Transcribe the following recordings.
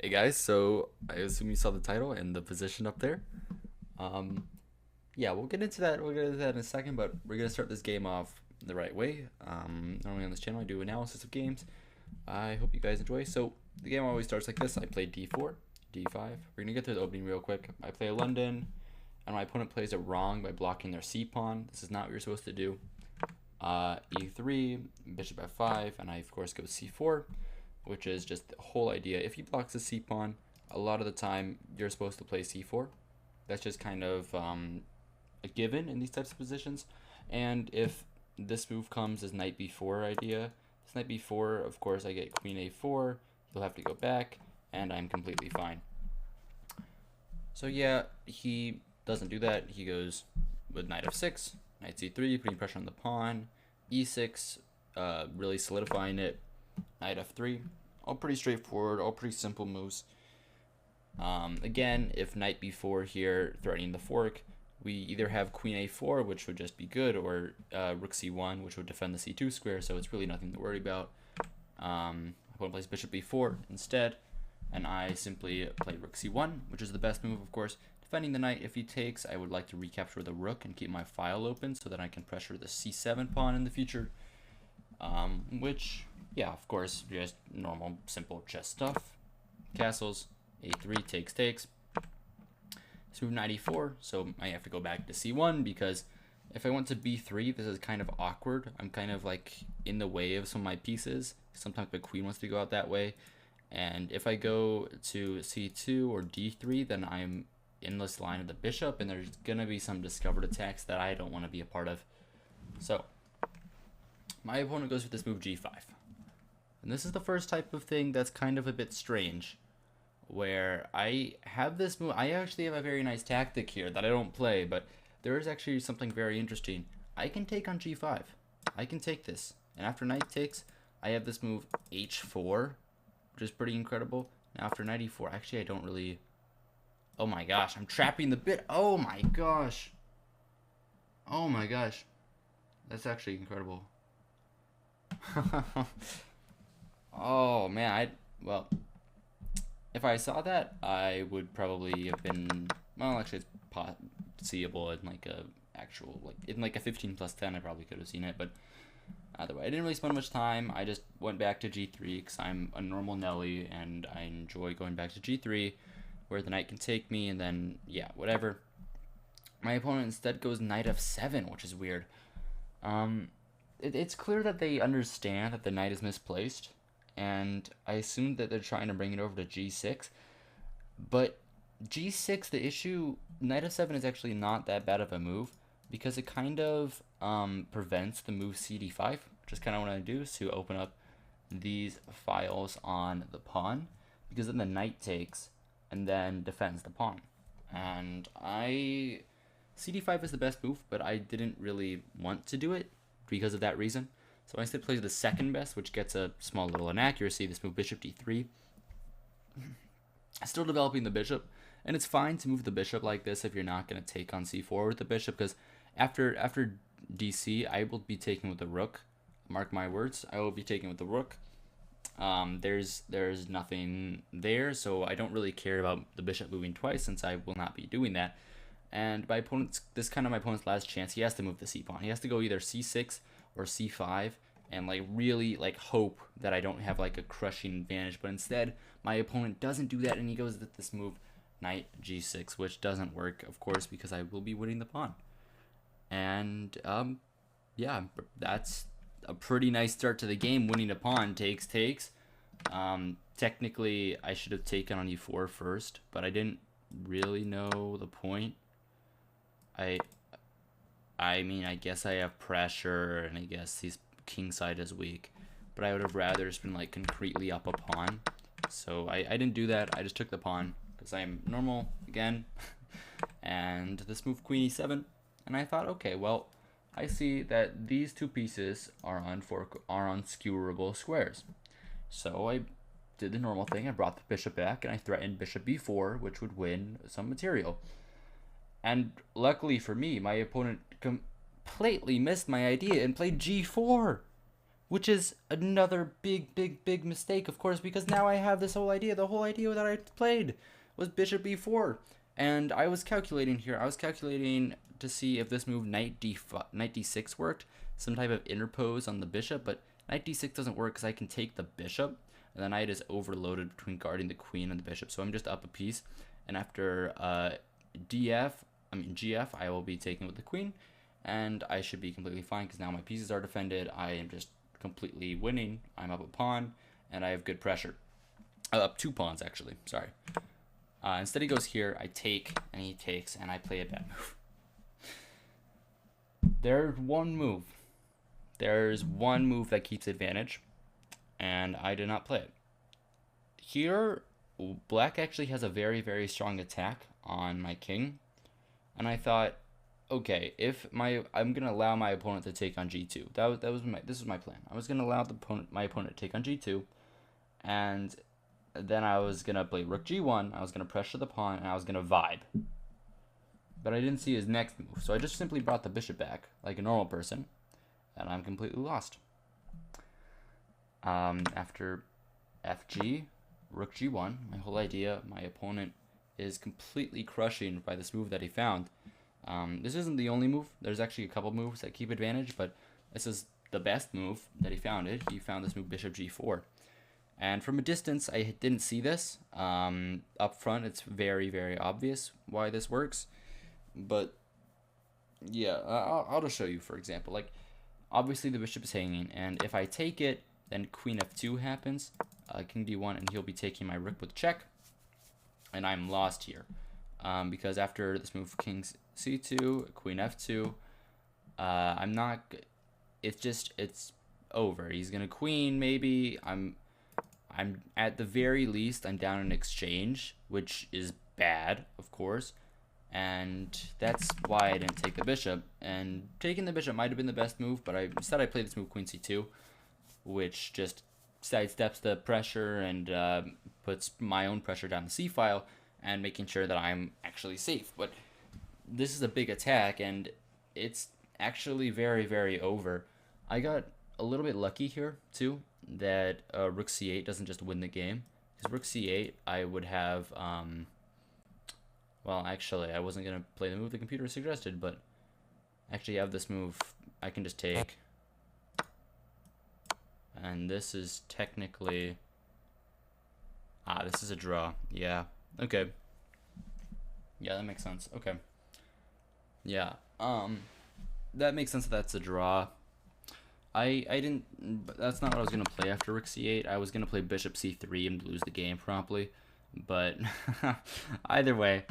Hey guys, so I assume you saw the title and the position up there. Um, yeah, we'll get into that. We'll get into that in a second, but we're gonna start this game off the right way. Normally on this channel, I do analysis of games. I hope you guys enjoy. So the game always starts like this. I play d4, d5. We're gonna get through the opening real quick. I play a London, and my opponent plays it wrong by blocking their c pawn. This is not what you're supposed to do. E3, bishop f5, and I of course go c4, which is just the whole idea. If he blocks the c pawn, a lot of the time you're supposed to play c4. That's just kind of a given in these types of positions. And if this move comes as knight b4 idea, this knight b4, of course, I get queen a4. He'll have to go back, and I'm completely fine. So yeah, he doesn't do that. He goes with knight f6, knight c3, putting pressure on the pawn, e6, really solidifying it, knight f3. All pretty straightforward, all pretty simple moves. Again, if knight b4 here, threatening the fork, we either have queen a4, which would just be good, or rook c1, which would defend the c2 square, so it's really nothing to worry about. Opponent plays bishop b4 instead, and I simply play rook c1, which is the best move, of course. Defending the knight, if he takes, I would like to recapture the rook and keep my file open so that I can pressure the c7 pawn in the future. Which, yeah, of course, just normal, simple chess stuff. Castles, a3 takes. Let's move knight e4, so I have to go back to c1 because if I went to b3, this is kind of awkward. I'm kind of like in the way of some of my pieces. Sometimes my queen wants to go out that way. And if I go to c2 or d3, then I'm in this line of the bishop, and there's going to be some discovered attacks that I don't want to be a part of. So my opponent goes with this move g5. And this is the first type of thing that's kind of a bit strange, where I have this move. I actually have a very nice tactic here that I don't play, but there is actually something very interesting. I can take on g5. I can take this. And after knight takes, I have this move h4, which is pretty incredible. Now after knight e4, actually I don't really... Oh my gosh, I'm trapping the bit. Oh my gosh. Oh my gosh. That's actually incredible. Oh man, well, if I saw that, I would probably have been, well, actually it's seeable in like a actual, like in like a 15+10, I probably could have seen it, but either way, I didn't really spend much time. I just went back to g3 because I'm a normal Nelly and I enjoy going back to g3 where the knight can take me, and then yeah, whatever. My opponent instead goes knight f7, which is weird. It's clear that they understand that the knight is misplaced, and I assume that they're trying to bring it over to g6. But g6, the issue, knight f7 is actually not that bad of a move because it kind of prevents the move cd5, which is kind of what I do, is to open up these files on the pawn, because then the knight takes and then defends the pawn. And cd5 is the best move, but I didn't really want to do it because of that reason. So I instead play the second best, which gets a small little inaccuracy. This move bishop d3. Still developing the bishop, and it's fine to move the bishop like this if you're not going to take on c4 with the bishop, because after dc, I will be taking with the rook. Mark my words, I will be taking with the rook. There's nothing there, so I don't really care about the bishop moving twice since I will not be doing that. And my opponent's, this is kind of my opponent's last chance. He has to move the c pawn. He has to go either c6 or c5 and like really like hope that I don't have like a crushing advantage. But instead, my opponent doesn't do that, and he goes with this move knight g6, which doesn't work, of course, because I will be winning the pawn. And yeah, that's a pretty nice start to the game. Winning a pawn takes. Technically, I should have taken on e4 first, but I didn't really know the point. I mean, I guess I have pressure, and I guess his king side is weak, but I would have rather just been like concretely up a pawn. So I didn't do that. I just took the pawn because I'm normal again. And this move queen e7, and I thought, okay, well, I see that these two pieces are on skewerable squares. So I did the normal thing. I brought the bishop back, and I threatened bishop b4, which would win some material. And luckily for me, my opponent completely missed my idea and played g4, which is another big mistake, of course, because now I have this whole idea. The whole idea that I played was bishop b4, and I was calculating here. I was calculating to see if this move knight d6 worked, some type of interpose on the bishop, but knight d6 doesn't work because I can take the bishop, and the knight is overloaded between guarding the queen and the bishop, so I'm just up a piece. And after gf, I will be taking with the queen, and I should be completely fine because now my pieces are defended. I am just completely winning. I'm up a pawn, and I have good pressure. Up 2 pawns, actually. Sorry. Instead he goes here, I take, and he takes, and I play a bad move. There's one move. There's one move that keeps advantage, and I did not play it. Here, black actually has a very strong attack on my king, and I thought, okay, I'm gonna allow my opponent to take on g2. This was my plan. I was gonna allow my opponent to take on g2, and then I was gonna play rook g1. I was gonna pressure the pawn, and I was gonna vibe. But I didn't see his next move, so I just simply brought the bishop back like a normal person, and I'm completely lost. After fg, rook g1, my whole idea, my opponent is completely crushing by this move that he found. This isn't the only move. There's actually a couple moves that keep advantage, but this is the best move that he found. He found this move bishop g4. And from a distance, I didn't see this. Up front, it's very obvious why this works. But yeah, I'll just show you, for example. Like, obviously the bishop is hanging, and if I take it, then queen f2 happens, king d1, and he'll be taking my rook with check, and I'm lost here. Because after this move, king c2, queen f2, it's over. He's gonna queen, maybe. I'm at the very least, I'm down in exchange, which is bad, of course, and that's why I didn't take the bishop. And taking the bishop might have been the best move, but instead I played this move queen c2, which just sidesteps the pressure and puts my own pressure down the c-file and making sure that I'm actually safe. But this is a big attack, and it's actually very over. I got a little bit lucky here too, that rook c8 doesn't just win the game, because rook c8 I would have well, actually I wasn't gonna play the move the computer suggested, but actually I have this move. I can just take, and this is technically this is a draw. Yeah, okay, yeah, that makes sense. Okay, yeah, that makes sense that that's a draw. I didn't, that's not what I was going to play after rook c8. I was going to play bishop c3 and lose the game promptly, but either way,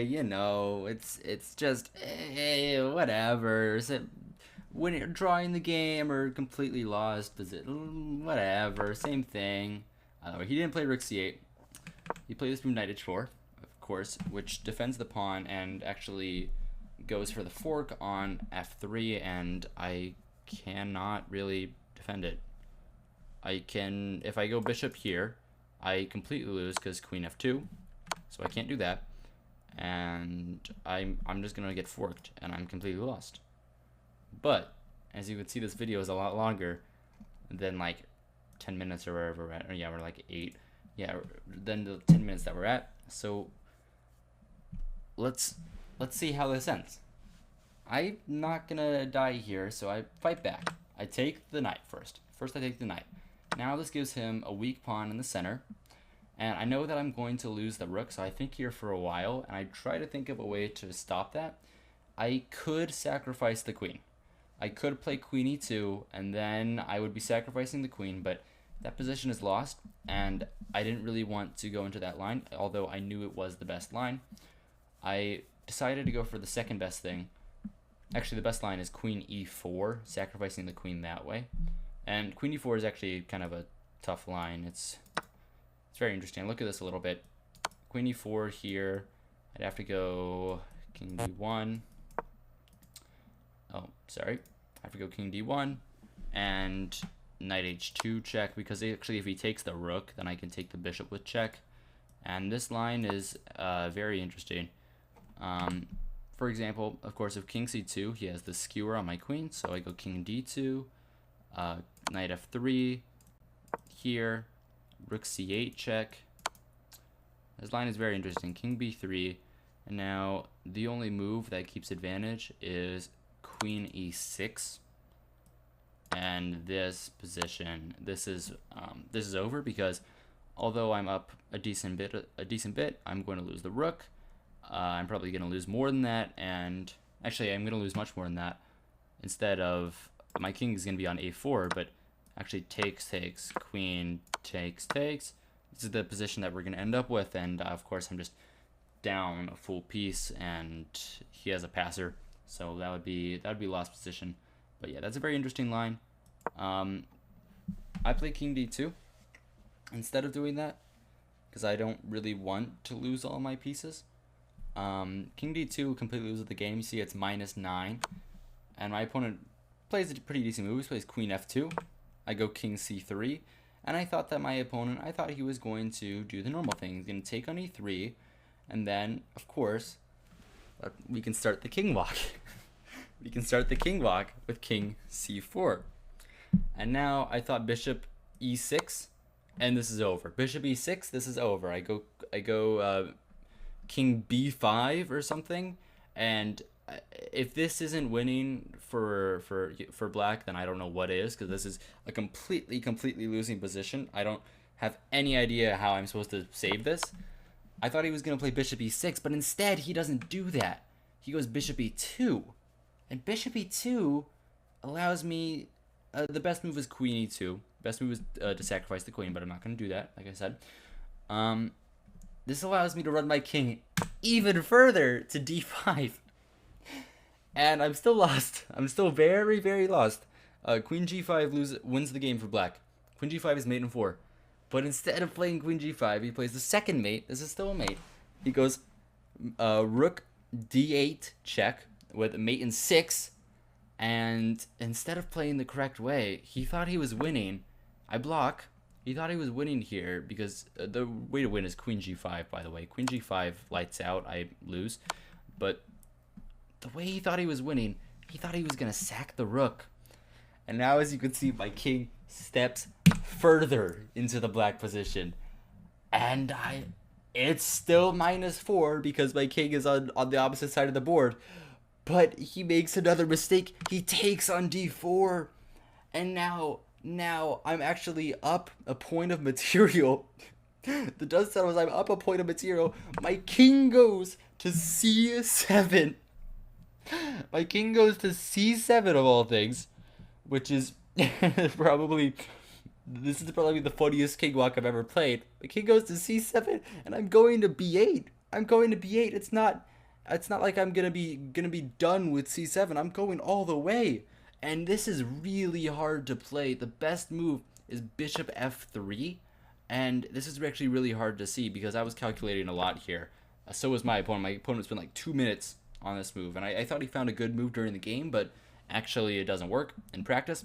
you know, it's just whatever. Is it when you're drawing the game or completely lost? Is it whatever? Same thing. He didn't play rook c8. He played this move knight h4, of course, which defends the pawn and actually goes for the fork on f3, and I cannot really defend it. I can, if I go bishop here, I completely lose because queen f2, so I can't do that, and I'm just gonna get forked, and I'm completely lost. But as you can see, this video is a lot longer than like 10 minutes or wherever we're at. Or yeah, we're like 8. Yeah, than the 10 minutes that we're at. So let's see how this ends. I'm not gonna die here, so I fight back. I take the knight first. First I take the knight. Now this gives him a weak pawn in the center, and I know that I'm going to lose the rook, so I think here for a while, and I try to think of a way to stop that. I could sacrifice the queen. I could play queen e2, and then I would be sacrificing the queen, but that position is lost, and I didn't really want to go into that line, although I knew it was the best line. I decided to go for the second best thing. Actually, the best line is queen e4, sacrificing the queen that way. And queen e4 is actually kind of a tough line. It's very interesting. Look at this a little bit. Queen e4 here. I'd have to go king d1. Oh, sorry. I have to go king d1 and knight h2 check, because actually if he takes the rook, then I can take the bishop with check. And this line is very interesting. For example, of course, if king c2, he has the skewer on my queen, so I go king d2, Knight f3 here, rook c8 check. This line is very interesting. King b3, and now the only move that keeps advantage is queen e6. And this position, this is over, because although I'm up a decent bit, I'm going to lose the rook. I'm probably going to lose more than that, and actually I'm going to lose much more than that. Instead of, my king is going to be on a4, but actually takes, queen takes. This is the position that we're going to end up with, and of course I'm just down a full piece, and he has a passer, so that would be lost position. But yeah, that's a very interesting line. I play king d2 instead of doing that, because I don't really want to lose all my pieces. King d2 completely loses the game. You see it's -9, and my opponent plays a pretty decent move. He plays queen f2. I go king c3, and I thought that my opponent, he was going to do the normal thing. He's going to take on e3, and then, of course, we can start the king walk. We can start the king walk with king c4. And now I thought bishop e6, and this is over. Bishop e6, this is over. I go king b5 or something, and if this isn't winning for black, then I don't know what is, because this is a completely losing position. I don't have any idea how I'm supposed to save this. I thought he was going to play bishop e6, but instead he doesn't do that. He goes bishop e2, and bishop e2 allows me, the best move is queen e2. Best move is to sacrifice the queen, but I'm not going to do that, like I said. This allows me to run my king even further to d5. And I'm still lost. I'm still very lost. Queen g5 wins the game for black. Queen g5 is mate in 4. But instead of playing queen g5, he plays the second mate. This is still a mate. He goes rook d8 check with mate in 6. And instead of playing the correct way, he thought he was winning. I block. He thought he was winning here, because the way to win is queen g5, by the way. Queen g5 lights out. I lose. But the way he thought he was winning, he thought he was going to sack the rook. And now, as you can see, my king steps further into the black position. And it's still -4, because my king is on the opposite side of the board. But he makes another mistake. He takes on d4. And now I'm actually up a point of material. The dust settles, I'm up a point of material. My king goes to c7. My king goes to c7 of all things, which is probably the funniest king walk I've ever played. The king goes to c7, and I'm going to b8. It's not like I'm gonna be done with c7. I'm going all the way, and this is really hard to play. The best move is bishop f3, and this is actually really hard to see, because I was calculating a lot here. So was my opponent. My opponent spent like 2 minutes on this move, and I thought he found a good move during the game, but actually it doesn't work in practice.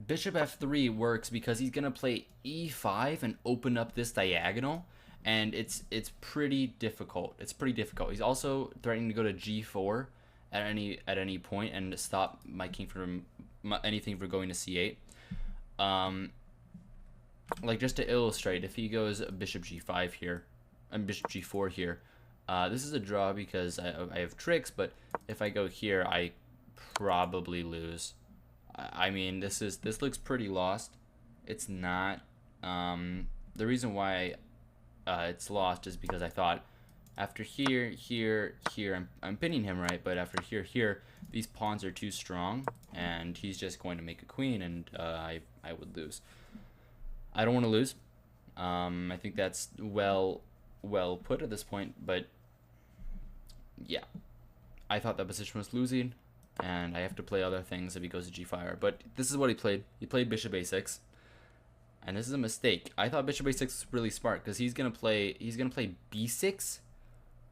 Bishop f3 works because he's gonna play e5 and open up this diagonal, and it's pretty difficult. He's also threatening to go to g4 at any point and stop my king from anything from going to c8. Like, just to illustrate, if he goes bishop g5 here and bishop g4 here, this is a draw because I have tricks, but if I go here, I probably lose. I mean, this looks pretty lost. It's not. The reason why it's lost is because I thought after here, I'm pinning him, right? But after here, these pawns are too strong, and he's just going to make a queen, and I would lose. I don't want to lose. I think that's well put at this point, but yeah, I thought that position was losing, and I have to play other things if he goes to g5. But this is what he played. He played bishop a6, and this is a mistake. I thought bishop a6 was really smart because he's gonna play b6,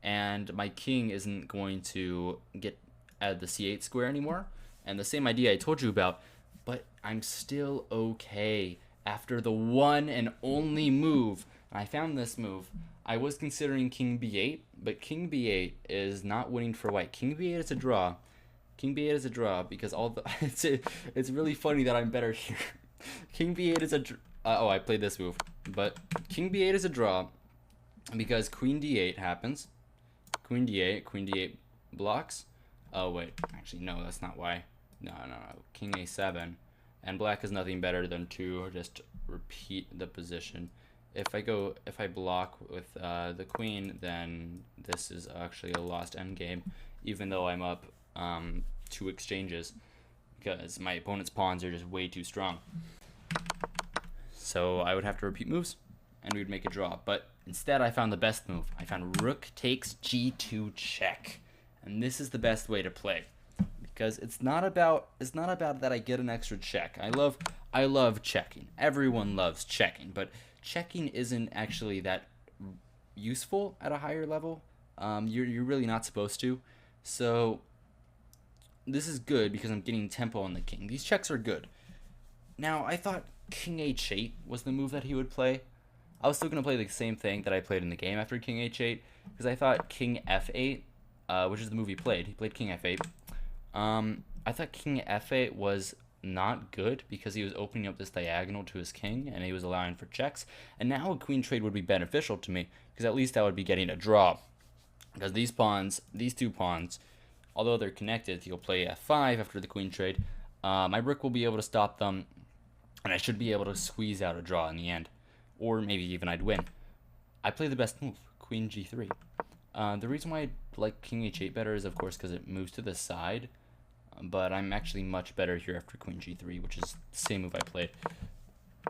and my king isn't going to get at the c8 square anymore. And the same idea I told you about, but I'm still okay after the one and only move. I found this move. I was considering king b8, but king b8 is not winning for white. King b8 is a draw. King b8 is a draw because all the it's really funny that I'm better here. King b8 is a oh, I played this move, but King b8 is a draw because Queen d8 happens. Queen d8 blocks. Oh wait, actually no, that's not why. No. King a7, and black is nothing better than to just repeat the position. If I block with the queen, then this is actually a lost endgame, even though I'm up 2 exchanges, because my opponent's pawns are just way too strong. So I would have to repeat moves, and we would make a draw. But instead, I found the best move. I found rook takes g2 check, and this is the best way to play, because it's not about that I get an extra check. I love checking. Everyone loves checking, but checking isn't actually that useful at a higher level. You're really not supposed to. So this is good because I'm getting tempo on the king. These checks are good. Now, I thought King h8 was the move that he would play. I was still going to play the same thing that I played in the game after King h8, because I thought King f8, which is the move he played. He played King f8. I thought King f8 was not good because he was opening up this diagonal to his king and he was allowing for checks. And now a queen trade would be beneficial to me because at least I would be getting a draw. Because these two pawns, although they're connected, he'll play f5 after the queen trade. My rook will be able to stop them, and I should be able to squeeze out a draw in the end. Or maybe even I'd win. I play the best move, Queen g3. The reason why I like King h8 better is, of course, because it moves to the side. But I'm actually much better here after Queen g3, which is the same move I played.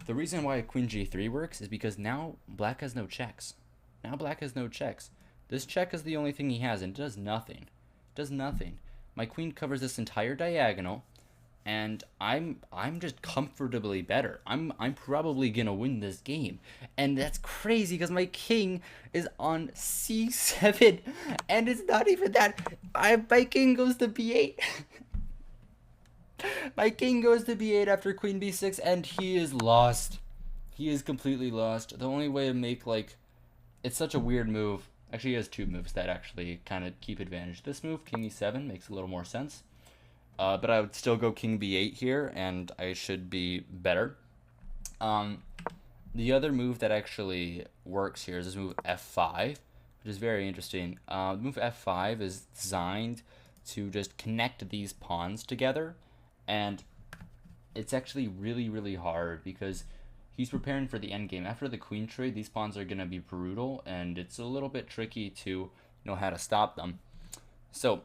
The reason why Queen g3 works is because now black has no checks. This check is the only thing he has, and it does nothing. My queen covers this entire diagonal, and I'm just comfortably better. I'm probably gonna win this game, and that's crazy because my king is on c7, and it's not even that. My king goes to b8. My king goes to b8 after queen b6, and he is lost. He is completely lost. The only way to make, it's such a weird move. Actually, he has 2 moves that actually kind of keep advantage. This move, king e7, makes a little more sense. But I would still go king b8 here, and I should be better. The other move that actually works here is this move f5, which is very interesting. The move f5 is designed to just connect these pawns together, and it's actually really, really hard because he's preparing for the endgame. After the queen trade, these pawns are going to be brutal, and it's a little bit tricky to know how to stop them. So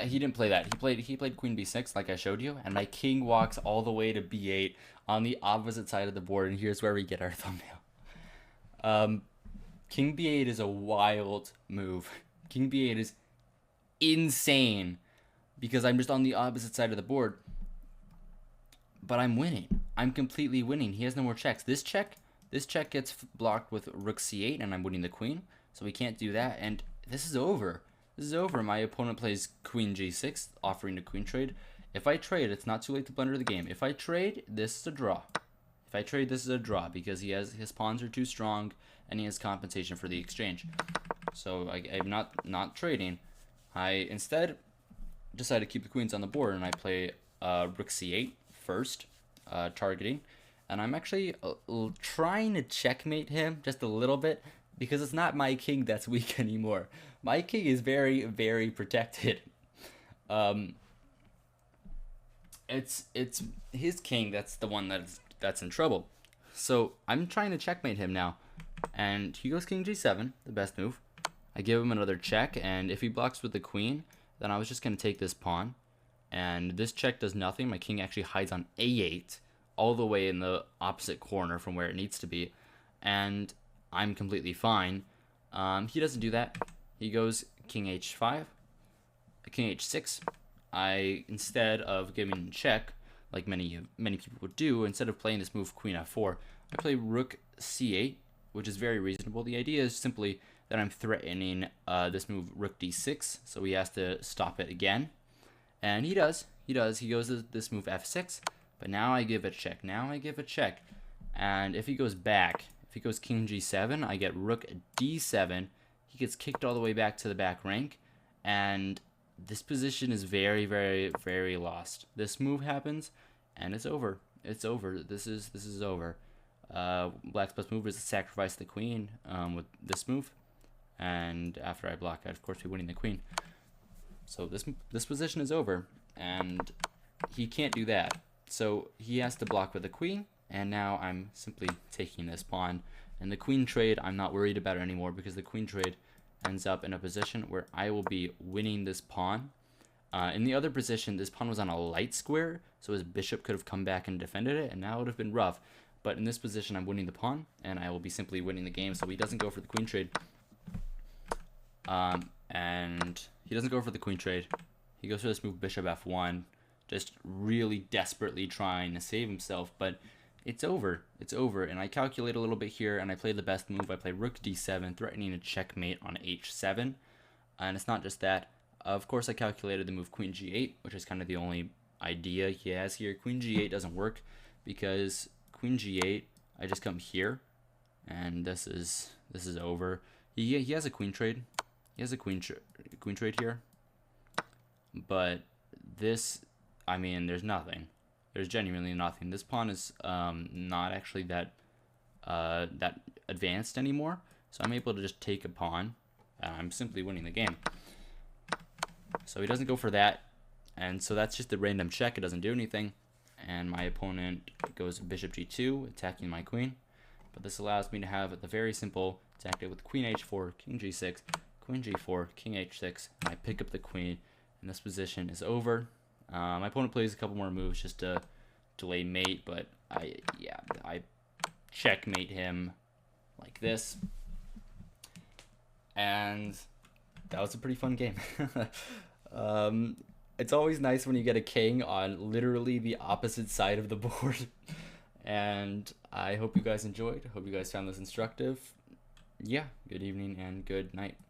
he didn't play that. He played queen b6 like I showed you, and my king walks all the way to b8 on the opposite side of the board, and here's where we get our thumbnail. King b8 is a wild move. King b8 is insane because I'm just on the opposite side of the board, but I'm winning. I'm completely winning. He has no more checks. This check gets blocked with rook c8, and I'm winning the queen, so we can't do that, and this is over. My opponent plays queen g6, offering a queen trade. If I trade, it's not too late to blunder the game. If I trade, this is a draw. Because his pawns are too strong, and he has compensation for the exchange. So I'm not trading. I instead decide to keep the queens on the board, and I play rook c8 first, targeting. And I'm actually trying to checkmate him just a little bit, because it's not my king that's weak anymore. My king is very, very protected. It's his king that's the one that's in trouble. So I'm trying to checkmate him now. And he goes king g7, the best move. I give him another check, and if he blocks with the queen, then I was just going to take this pawn. And this check does nothing. My king actually hides on a8, all the way in the opposite corner from where it needs to be. And I'm completely fine. He doesn't do that. He goes king h5, king h6. Instead of giving check, like many people would do, instead of playing this move queen f4, I play rook c8, which is very reasonable. The idea is simply that I'm threatening this move rook d6, so he has to stop it again. And he does. He goes this move f6, but now I give a check. And if he goes back, if he goes king g7, I get rook d7. He gets kicked all the way back to the back rank, and this position is very, very, very lost. This move happens, and it's over. It's over. This is over. Black's best move is to sacrifice the queen with this move, and after I block, I'd of course be winning the queen. So this position is over, and he can't do that. So he has to block with the queen, and now I'm simply taking this pawn. And the queen trade, I'm not worried about it anymore, because the queen trade ends up in a position where I will be winning this pawn. In the other position, this pawn was on a light square, so his bishop could have come back and defended it, and now it would have been rough. But in this position, I'm winning the pawn, and I will be simply winning the game. So he doesn't go for the queen trade. And he doesn't go for the queen trade. He goes for this move, bishop f1, just really desperately trying to save himself, but it's over. It's over, and I calculate a little bit here, and I play the best move. I play rook d7, threatening a checkmate on h7, and it's not just that. Of course, I calculated the move queen g8, which is kind of the only idea he has here. Queen g8 doesn't work, because queen g8, I just come here, and this is over. He has a queen trade. He has a queen trade here, but this, I mean, there's nothing. There's genuinely nothing. This pawn is not actually that advanced anymore, so I'm able to just take a pawn, and I'm simply winning the game. So he doesn't go for that, and so that's just a random check. It doesn't do anything, and my opponent goes bishop g2, attacking my queen. But this allows me to have the very simple tactic with queen h4, king g6, queen g4, king h6, and I pick up the queen, and this position is over. My opponent plays a couple more moves just to delay mate, but I checkmate him like this, and that was a pretty fun game. It's always nice when you get a king on literally the opposite side of the board, and I hope you guys enjoyed. Hope you guys found this instructive. Yeah, good evening and good night.